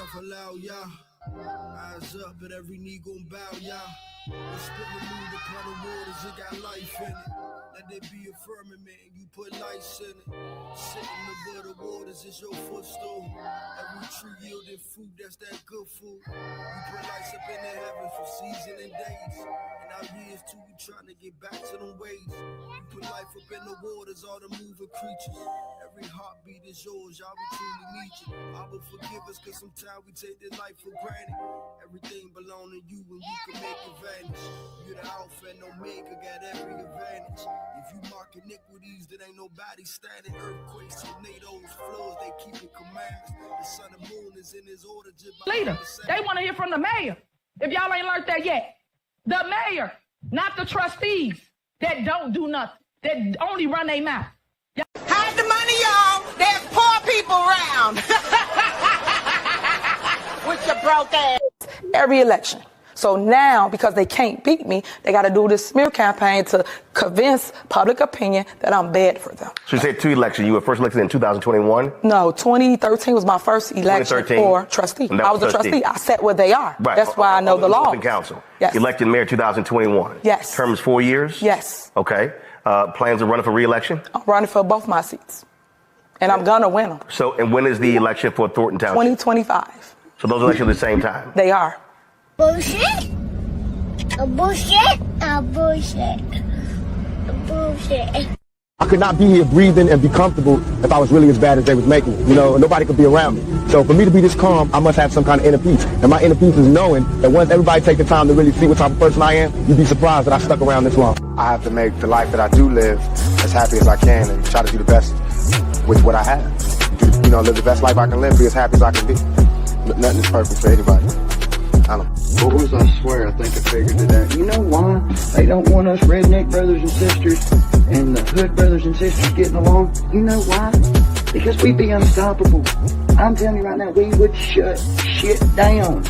laugh aloud, y'all. Eyes up, but every knee gon' bow, y'all. The spirit moved upon the waters, it got life in it. Let there be a firmament and you put lights in it. Sitting above the waters is your footstool. Every tree yielding fruit, that's that good food. You put lights up in the heavens for season and days. And our years too, we trying to get back to them ways. You put life up in the waters, all the moving creatures. Every heartbeat is yours, y'all, we truly need you. I will forgive us, cause sometimes we take this life for granted. Everything belong to you and you can make it vanish. You're the Alpha and Omega, got every advantage. If you mark iniquities, that ain't nobody standing. Earthquakes, tornadoes, floods, they keep the commandments. The sun and moon is in his order. Leader, they want to hear from the mayor. If y'all ain't learned that yet. The mayor, not the trustees that don't do nothing, that only run their mouth. Hide the money, y'all. There's poor people around. With your broke ass. Every election. So now, because they can't beat me, they got to do this smear campaign to convince public opinion that I'm bad for them. So you said 2 elections. You were first elected in 2021? No, 2013 was my first election for trustee. I was a trustee. I sat where they are. Right. That's why I know the law. Thornton Council. Yes. Elected mayor 2021. Yes. Terms 4 years? Yes. Okay. Plans of running for re-election? I'm running for both my seats. And I'm going to win them. So, and when is the election for Thornton Township? 2025. So those elections at the same time? They are. Bullshit. A bullshit. A bullshit. A bullshit. I could not be here breathing and be comfortable if I was really as bad as they was making me. You know, nobody could be around me. So for me to be this calm, I must have some kind of inner peace. And my inner peace is knowing that once everybody take the time to really see what type of person I am, you'd be surprised that I stuck around this long. I have to make the life that I do live as happy as I can and try to do the best with what I have. You know, live the best life I can live, be as happy as I can be. Nothing is perfect for anybody. I don't know. Boys, I swear, I think I figured it out. You know why they don't want us redneck brothers and sisters and the hood brothers and sisters getting along? You know why? Because we'd be unstoppable. I'm telling you right now, we would shut shit down.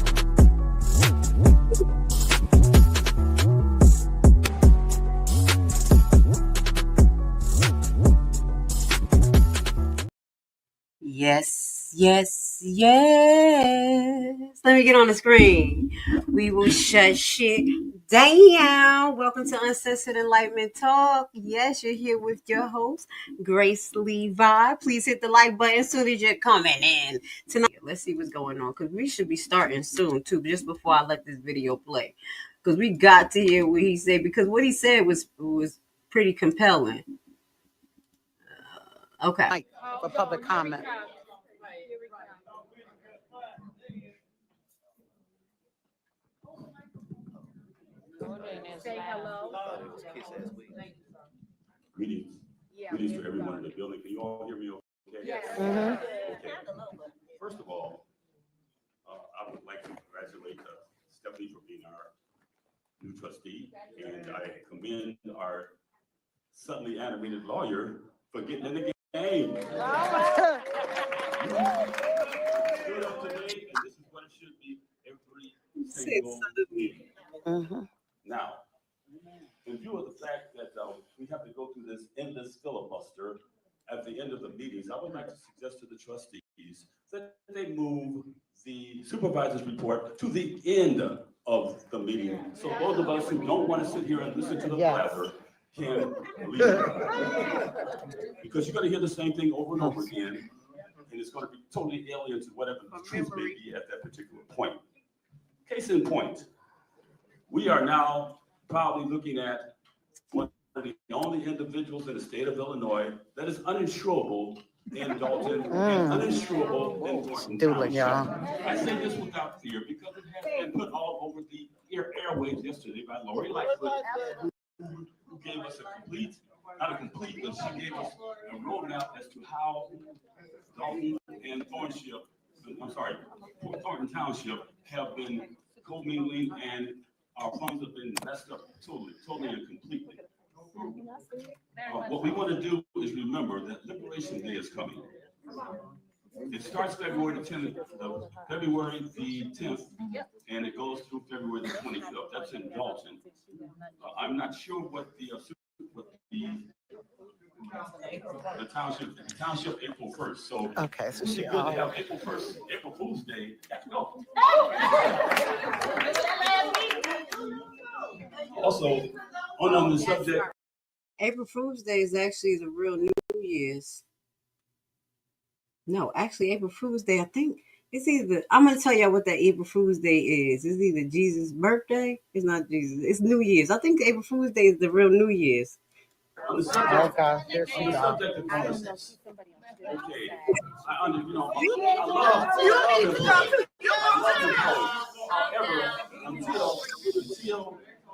Yes, yes, yes. Let me get on the screen. We will shut shit down. Welcome to Uncensored Enlightenment Talk. Yes, you're here with your host, Grace Levi. Please hit the like button as soon as you're coming in tonight. Let's see what's going on, because we should be starting soon, too, just before I let this video play. Because we got to hear what he said, because what he said was pretty compelling. Okay. For public comment. Say hello. Greetings. Greetings to everyone in the building. Can you all hear me okay? Yes. Okay. First of all, I would like to congratulate Stephanie for being our new trustee, and I commend our suddenly animated lawyer for getting in the game. Stood up today, and this is what it should be every single meeting. Now, in view of the fact that we have to go through this endless filibuster at the end of the meetings, I would like to suggest to the trustees that they move the supervisor's report to the end of the meeting. So those of us who don't want to sit here and listen to the blather can leave. Because you're going to hear the same thing over and over again, and it's going to be totally alien to whatever the truth may be at that particular point. Case in point, we are now probably looking at one of the only individuals in the state of Illinois that is uninsurable in Dalton and uninsurable in Thornton Township. I say this without fear because it has been put all over the airwaves yesterday by Lori Lightfoot, who gave us not a complete, but she gave us a roadmap as to how Dalton and Thornton Township have been commingling, and our funds have been messed up totally and completely. What we want to do is remember that Liberation Day is coming. It starts February the 10th, and it goes through February the 25th. That's in Dalton. I'm not sure what the The township April 1st. So Okay, so it's she good to have April 1st, April Fool's Day. Let's go. Also, on the subject. April Fool's Day is actually the real New Year's. No, actually, April Fool's Day, I think it's either, I'm going to tell y'all what that April Fool's Day is. It's either Jesus' birthday. It's not Jesus. It's New Year's. I think April Fool's Day is the real New Year's. On the subject, on the subject of policies. Okay, I love however, until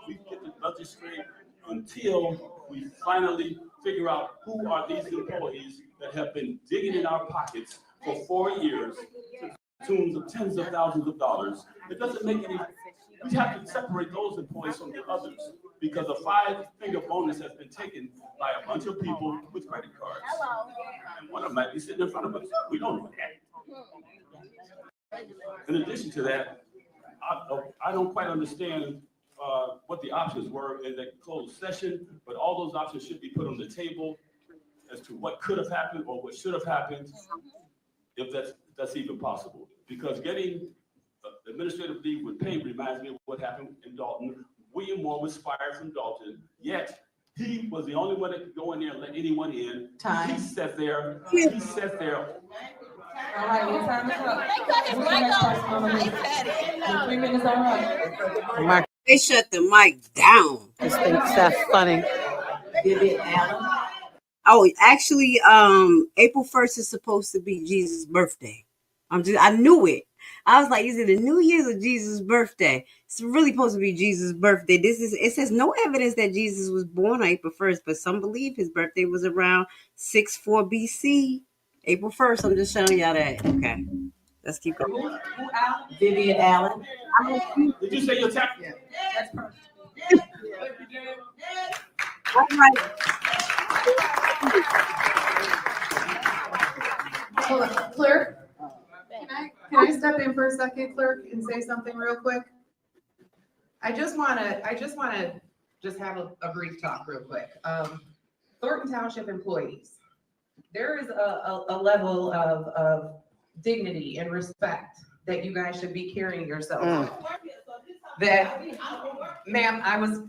we get the budget straight, until we finally figure out who are these employees that have been digging in our pockets for 4 years to the tunes of tens of thousands of dollars, it doesn't make any. We have to separate those employees from the others because a 5-finger bonus has been taken by a bunch of people with credit cards. And one of them might be sitting in front of us. We don't know that. In addition to that, I don't quite understand what the options were in that closed session, but all those options should be put on the table as to what could have happened or what should have happened, if that's even possible. Because getting administrative leave with pay reminds me of what happened in Dalton. William Moore was fired from Dalton, yet he was the only one that could go in there and let anyone in. Time. He sat there. All right, your time is up. 3 minutes on right. They shut the mic down. Just think that's funny. Oh, actually, April 1st is supposed to be Jesus' birthday. I knew it. I was like, is it a New Year's or Jesus' birthday? It's really supposed to be Jesus' birthday. It says no evidence that Jesus was born on April 1st, but some believe his birthday was around 6-4 BC. April 1st, I'm just showing y'all that. Okay, let's keep going. Who out? Vivian Allen. Did you say your tap? Yeah, that's perfect. All right. Hold on, clerk. Can I step in for a second, clerk, and say something real quick? I just want to just have a brief talk real quick. Thornton Township employees, there is a level of dignity and respect that you guys should be carrying yourselves. That, ma'am, I'm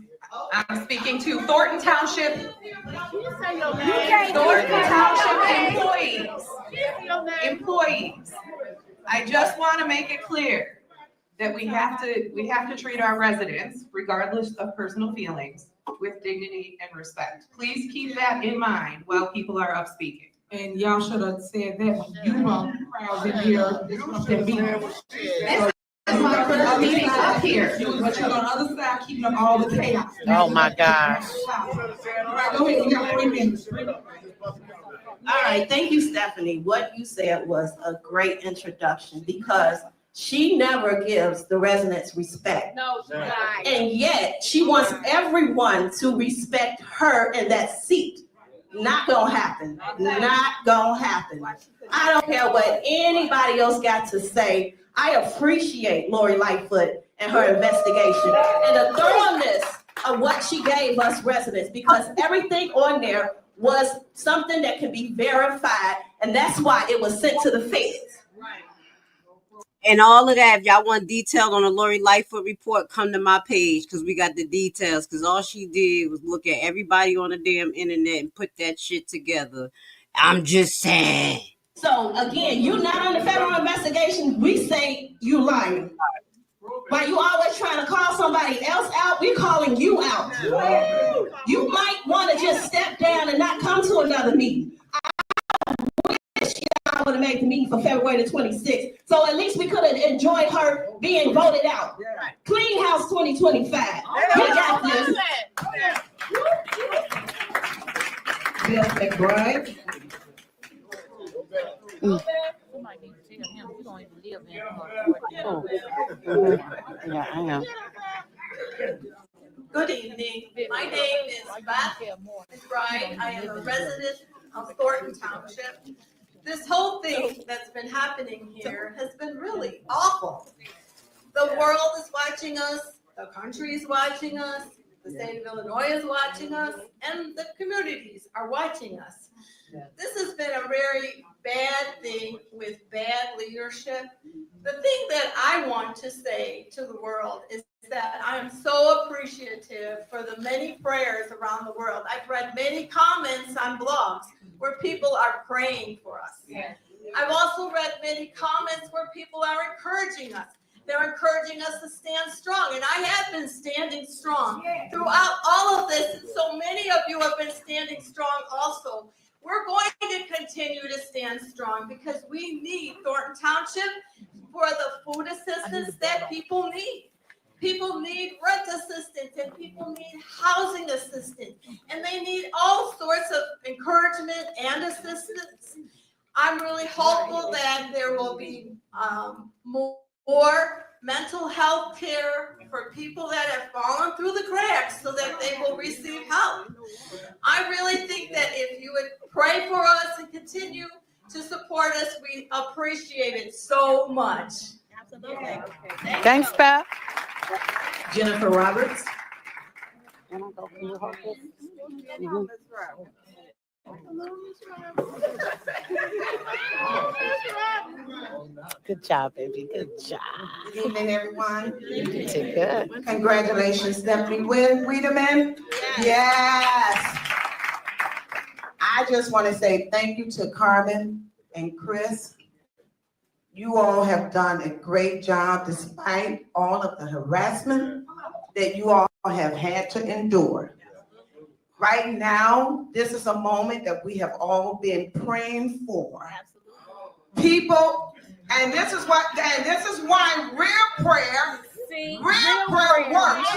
speaking to Thornton Township. Thornton Township employees. I just want to make it clear that we have to treat our residents, regardless of personal feelings, with dignity and respect. Please keep that in mind while people are up speaking. And y'all should have said that when you brought crowds in here. My meeting up here. But you're on the other side, keeping up all the chaos. Oh my gosh. All right, go ahead. You got 3 minutes. All right, thank you, Stephanie. What you said was a great introduction because she never gives the residents respect. No, she's not. And yet she wants everyone to respect her in that seat. Not gonna happen. Not gonna happen. I don't care what anybody else got to say. I appreciate Lori Lightfoot and her investigation and the thoroughness of what she gave us residents, because everything on there was something that can be verified, and that's why it was sent to the feds. And all of that, if y'all want details on the Lori Lightfoot report, come to my page because we got the details. Because all she did was look at everybody on the damn internet and put that shit together. I'm just saying. So again, you're not on the federal investigation. We say you lying. While you always trying to call somebody else out, we're calling you out. You might want to just step down and not come to another meeting. I wish y'all would have made the meeting for February the 26th. So at least we could have enjoyed her being voted out. Clean House 2025. We got this. Bill McBride. Yeah, I know. Good evening. My name is Beth McBride. I am a resident of Thornton Township. This whole thing that's been happening here has been really awful. The world is watching us. The country is watching us. The state of Illinois is watching us, and the communities are watching us. This has been a very bad thing with bad leadership. The thing that I want to say to the world is that I am so appreciative for the many prayers around the world. I've read many comments on blogs where people are praying for us. I've also read many comments where people are encouraging us. They're encouraging us to stand strong, and I have been standing strong throughout all of this, and so many of you have been standing strong also. We're going to continue to stand strong because we need Thornton Township for the food assistance that people need. People need rent assistance, and people need housing assistance, and they need all sorts of encouragement and assistance. I'm really hopeful that there will be more mental health care for people that have fallen through the cracks so that they will receive help. I really think that if you would pray for us and continue to support us, we appreciate it so much. Absolutely. Thanks, Pat. Jennifer Roberts. Good job, baby. Good job. Good evening, everyone. You did good. Congratulations, Stephanie Wiedeman. Yes. I just want to say thank you to Carmen and Chris. You all have done a great job despite all of the harassment that you all have had to endure. Right now, this is a moment that we have all been praying for. People, and this is why real prayer works. Real prayer works.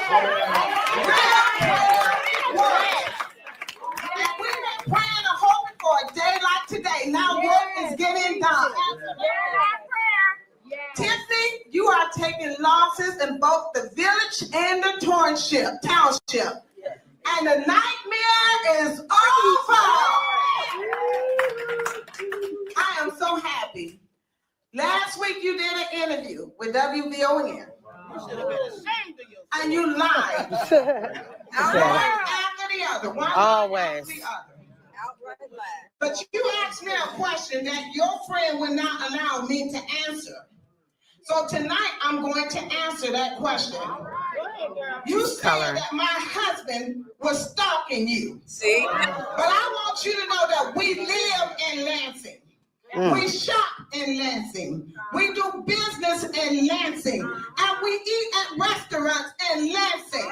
And we've been praying and hoping for a day like today. Now work is getting done. Tiffany, you are taking losses in both the village and the township. And the nightmare is over. I am so happy. Last week you did an interview with WVON. You should have been ashamed of yourself. And you lied. One after the other. One Always. after the other. But you asked me a question that your friend would not allow me to answer. So tonight I'm going to answer that question. You said that my husband was stalking you. See? But I want you to know that we live in Lansing. We shop in Lansing. We do business in Lansing. And we eat at restaurants in Lansing.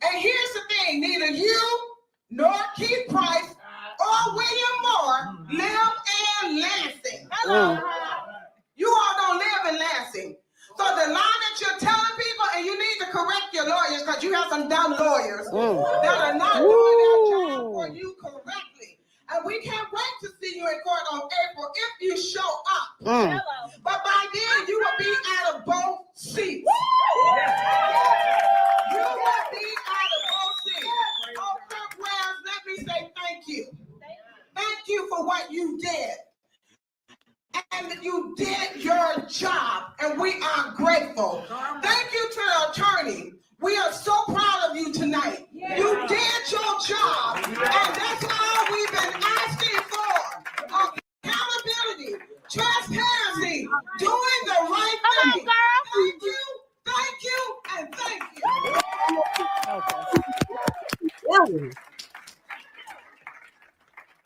And here's the thing, neither you nor Keith Price or William Moore live in Lansing. You all don't live in Lansing. So the line that you're telling people, and you need to correct your lawyers because you have some dumb lawyers that are not doing their job for you correctly. And we can't wait to see you in court on April if you show up. But by then, you will be out of both seats. You will be out of both seats. Oh, Kirk Wells, let me say thank you. Thank you for what you did. And you did your job, and we are grateful. Thank you to the attorney. We are so proud of you tonight. You did your job, and that's all we've been asking for. Accountability, transparency, doing the right thing. Thank you, and thank you.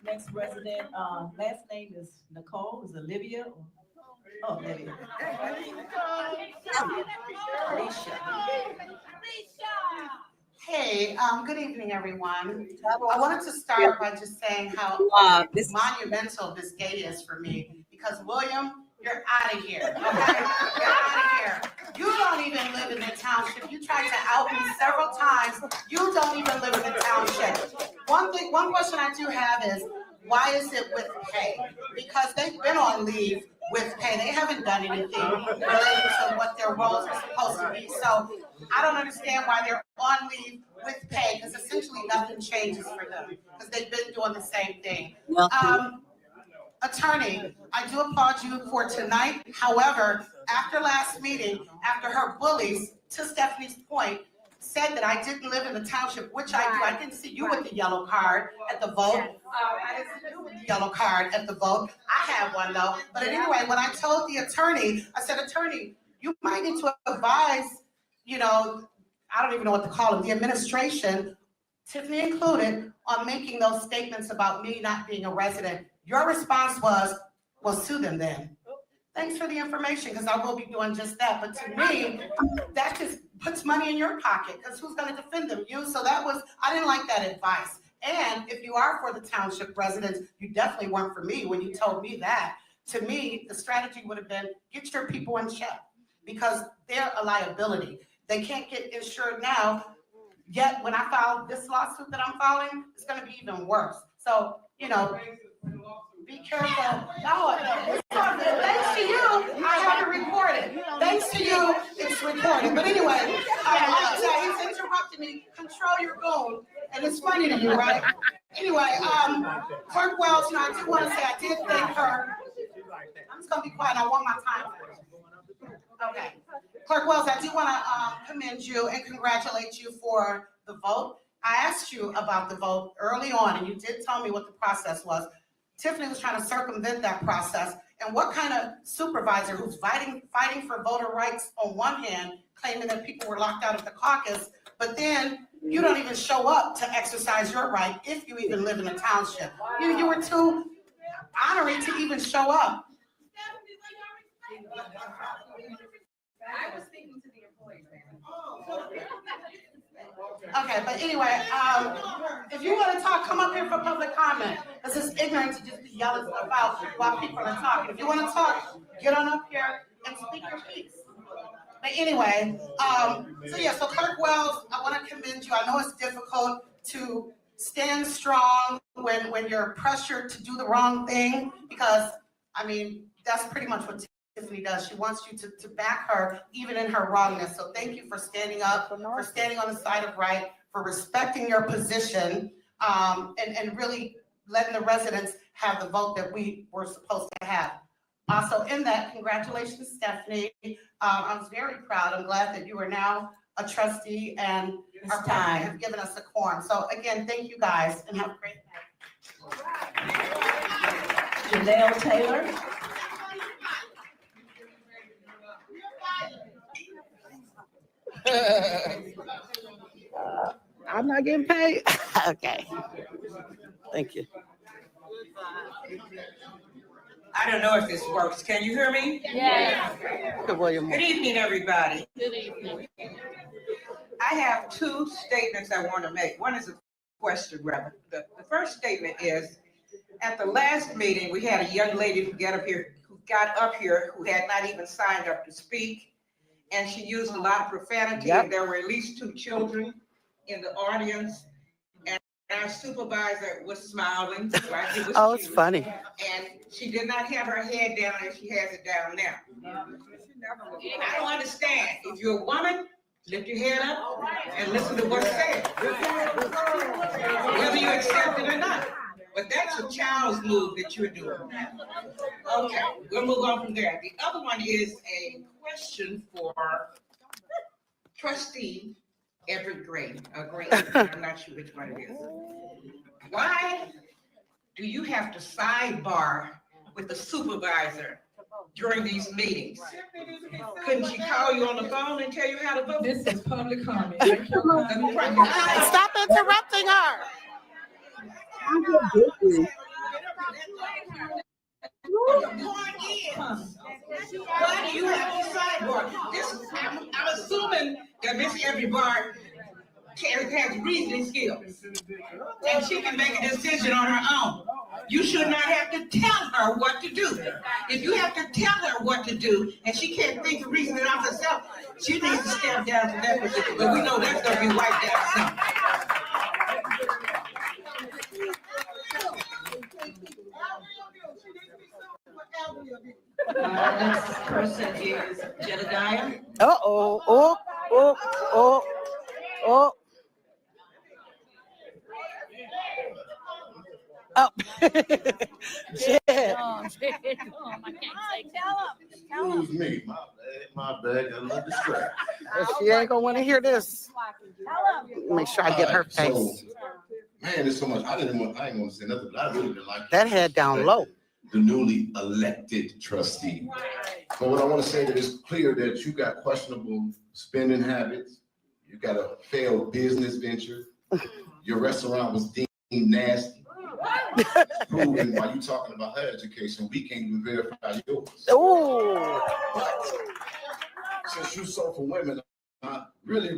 Next resident, last name is Nicole, is Olivia? Oh, Olivia. Hey, good evening, everyone. I wanted to start by just saying how monumental this day is for me, because William, you're out of here, okay? You're out of here. You don't even live in the township. You tried to out me several times. You don't even live in the township. One question I do have is, why is it with pay? Because they've been on leave with pay. They haven't done anything related to what their roles are supposed to be. So I don't understand why they're on leave with pay, because essentially nothing changes for them, because they've been doing the same thing. Attorney, I do applaud you for tonight. However, after last meeting, after her bullies, to Stephanie's point, said that I didn't live in the township, which I do. I didn't see you with the yellow card at the vote. I didn't see you with the yellow card at the vote. I have one though. But anyway, when I told the attorney, I said, attorney, you might need to advise, you know, I don't even know what to call it, the administration, Tiffany included, on making those statements about me not being a resident. Your response was, well, sue them then. Thanks for the information, because I will be doing just that. But to me, that just puts money in your pocket, because who's going to defend them? You. So that was, I didn't like that advice. And if you are for the township residents, you definitely weren't for me when you told me that. To me, the strategy would have been, get your people in check, because they're a liability. They can't get insured now. Yet when I file this lawsuit that I'm filing, it's going to be even worse. So, you know, be careful. No, thanks to you, I have it recorded. Thanks to you, it's recorded. But anyway, he's interrupting me. Control your goon. And it's funny to you, right? Anyway, Clerk Wells, you know, I do want to say I did thank her. I'm just going to be quiet. I want my time. Okay. Clerk Wells, I do want to commend you and congratulate you for the vote. I asked you about the vote early on, and you did tell me what the process was. Tiffany was trying to circumvent that process. And what kind of supervisor who's fighting for voter rights on one hand, claiming that people were locked out of the caucus, but then you don't even show up to exercise your right if you even live in a township. You were too honorary to even show up. I was speaking to the employees. Okay, but anyway, if you want to talk, come up here for public comment. This is ignorant to just be yelling stuff out while people are talking. If you want to talk, get on up here and speak your piece. But anyway, so Clerk Wells, I want to commend you. I know it's difficult to stand strong when you're pressured to do the wrong thing, because, I mean, that's pretty much what Tiffany does. She wants you to back her even in her wrongness. So thank you for standing up, for standing on the side of right, for respecting your position, and really letting the residents have the vote that we were supposed to have. Also in that, congratulations, Stephanie. I was very proud. I'm glad that you are now a trustee and our party have given us a quorum. So again, thank you guys and have a great night. Janelle Taylor. I'm not getting paid. Okay. Thank you. I don't know if this works. Can you hear me? Yes. Good evening, everybody. Good evening. I have two statements I want to make. One is a question, rather. The first statement is, at the last meeting, we had a young lady who got up here who had not even signed up to speak. And she used a lot of profanity, and there were at least 2 children in the audience. And our supervisor was smiling. Like it was Oh, it's funny. And she did not have her head down as she has it down now. And I don't understand. If you're a woman, lift your head up and listen to what's said, whether you accept it or not. But that's a child's move that you're doing. Okay, we'll move on from there. The other one is a question for Trustee Everett Gray. I'm not sure which one it is. Why do you have to sidebar with the supervisor during these meetings? Couldn't she call you on the phone and tell you how to vote? This is public comment. Stop interrupting her. Why do you have to sidebar? I'm assuming that Miss Everybody has reasoning skills, and she can make a decision on her own. You should not have to tell her what to do. If you have to tell her what to do, and she can't think of reasoning out herself, she needs to step down from that position. But we know that's going to be wiped out soon. Next person is Jedediah. Oh. Yeah. I can't say Excuse me. My bad. Got a little distracted. She ain't gonna want to hear this. Make sure I get her face. So, man, there's so much. I ain't want to say nothing, but I really didn't like that head down low. The newly elected trustee. But what I want to say that it's clear that you got questionable spending habits. You got a failed business venture. Your restaurant was deemed nasty. Proven while you talking about her education, we can't even verify yours. Oh. Since you sold for women, I really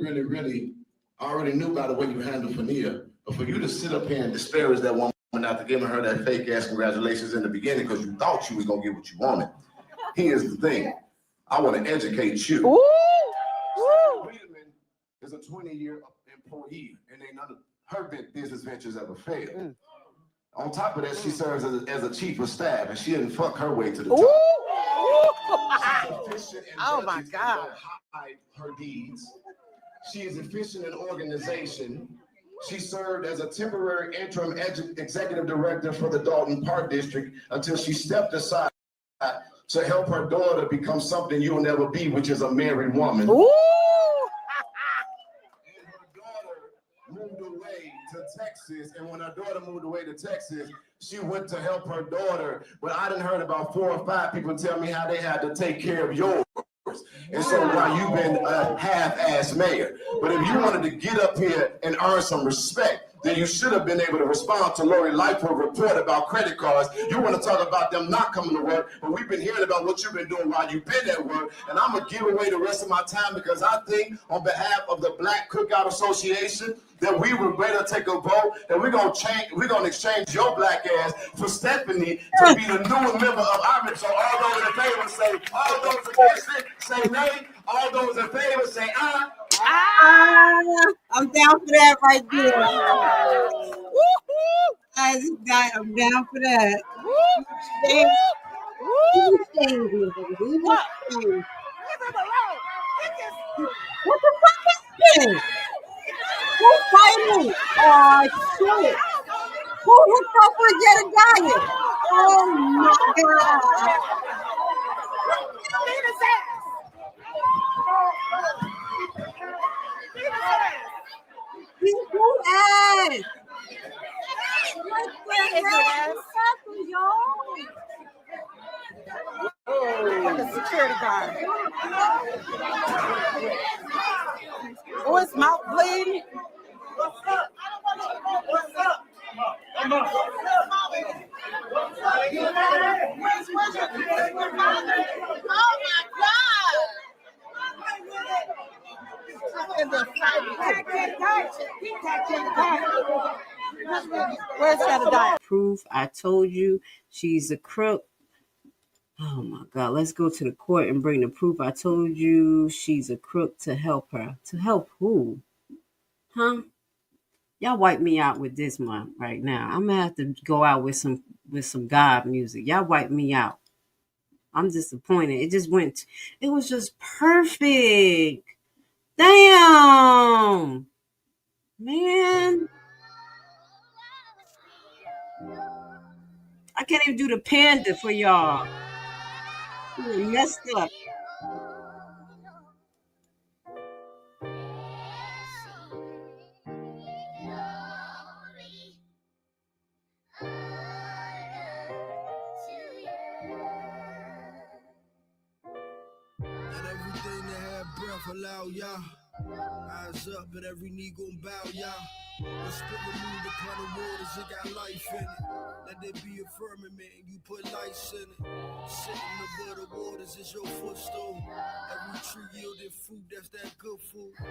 already knew by the way you handled Fania. But for you to sit up here and disparage that woman after giving her that fake ass congratulations in the beginning because you thought you was gonna get what you wanted. Here's the thing. I want to educate you. Wiedeman is a 20-year employee, and ain't none of her business ventures ever failed. On top of that, she serves as a chief of staff, and she didn't fuck her way to the top. Oh my God. Hide her deeds. She is efficient in organization. She served as a temporary interim executive director for the Dalton Park District until she stepped aside to help her daughter become something you'll never be, which is a married woman. Ooh. And her daughter moved away to Texas, and when her daughter moved away to Texas, she went to help her daughter. But I done heard about 4 or 5 people tell me how they had to take care of yours. And so while you've been a half-ass mayor, but if you wanted to get up here and earn some respect, then you should have been able to respond to Lori Lightfoot's report about credit cards. You want to talk about them not coming to work, but we've been hearing about what you've been doing while you've been at work. And I'm going to give away the rest of my time because I think on behalf of the Black Cookout Association that we would better take a vote and we're going to exchange your black ass for Stephanie to be the new member of our. So all those in favor say, all those against it say nay. All those in favor say aye. I'm down for that right there. I'm down for that. What the fuck is this? Who's fighting? Oh, shit. Who hooked up with Jedediah? Oh, my God. He's cool ass. Like a security guard. Oh, his mouth bleeding. What's up? What's up? Come on. Oh my God! Where's Jedediah? Proof. I told you she's a crook. Oh my God. Let's go to the court and bring the proof. I told you she's a crook to help her. To help who? Huh? Y'all wipe me out with this one right now. I'm gonna have to go out with some God music. Y'all wipe me out. I'm disappointed. It was just perfect. Damn. Man. I can't even do the panda for y'all. You messed up. Let everything that had breath allow y'all. Eyes up, but every knee gon' bow y'all. The spirit moved upon the waters, it got life in it. Let there be a firmament and you put lights in it. Sitting above the waters is your footstool. Every tree yielding fruit, that's that good food. You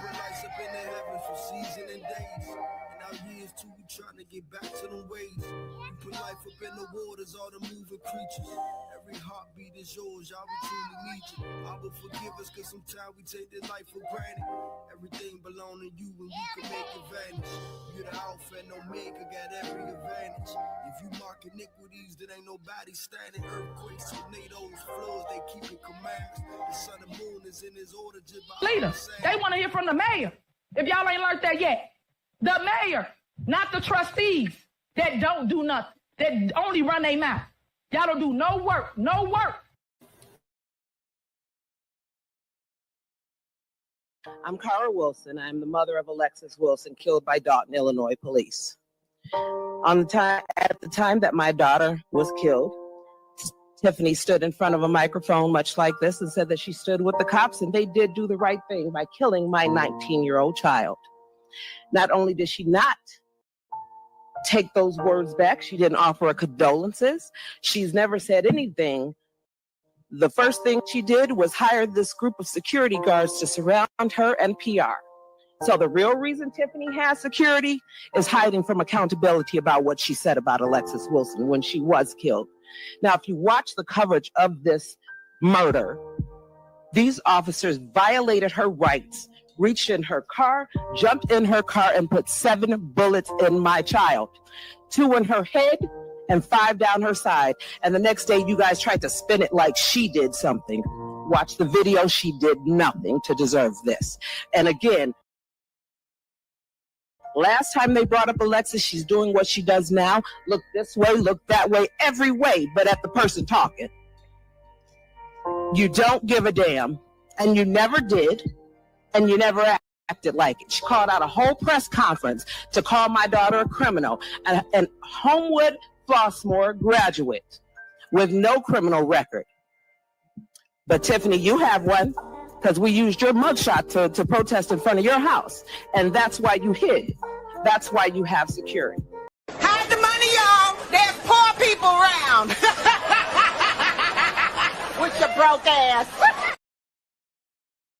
put lights up in the heavens for season and days. And our years too, we trying to get back to them ways. You put life up in the waters, all the moving creatures. Every heartbeat is yours, y'all, we truly need you. I will forgive us, cause sometimes we take this life for granted. Everything belong to you and we can make it vanish. You're the alpha and omega, got every advantage. If you mark iniquities, then ain't nobody standing. Earthquakes, tornadoes, floods, they keep it commands. The sun and moon is in his order just by Leaders, they want to hear from the mayor. If y'all ain't learned that yet. The mayor, not the trustees. that don't do nothing, that only run their mouth. Y'all don't do no work, no work. I'm Cara Wilson. I'm the mother of Alexis Wilson, killed by Dalton, Illinois police. At the time that my daughter was killed, Tiffany stood in front of a microphone much like this and said that she stood with the cops, and they did do the right thing by killing my 19-year-old child. Not only did she not take those words back, she didn't offer her condolences. She's never said anything. The first thing she did was hire this group of security guards to surround her and PR. So the real reason Tiffany has security is hiding from accountability about what she said about Alexis Wilson when she was killed. Now, if you watch the coverage of this murder, these officers violated her rights, reached in her car, jumped in her car, and put 7 bullets in my child, 2 in her head and 5 down her side. And the next day, you guys tried to spin it like she did something. Watch the video. She did nothing to deserve this. And again, last time they brought up Alexis, she's doing what she does now. Look this way, look that way, every way, but at the person talking. You don't give a damn, and you never did, and you never acted like it. She called out a whole press conference to call my daughter a criminal, and Homewood Flossmoor graduate with no criminal record. But Tiffany, you have one, because we used your mugshot to protest in front of your house. And that's why you hid. That's why you have security. Hide the money, y'all. There's poor people around. With your broke ass.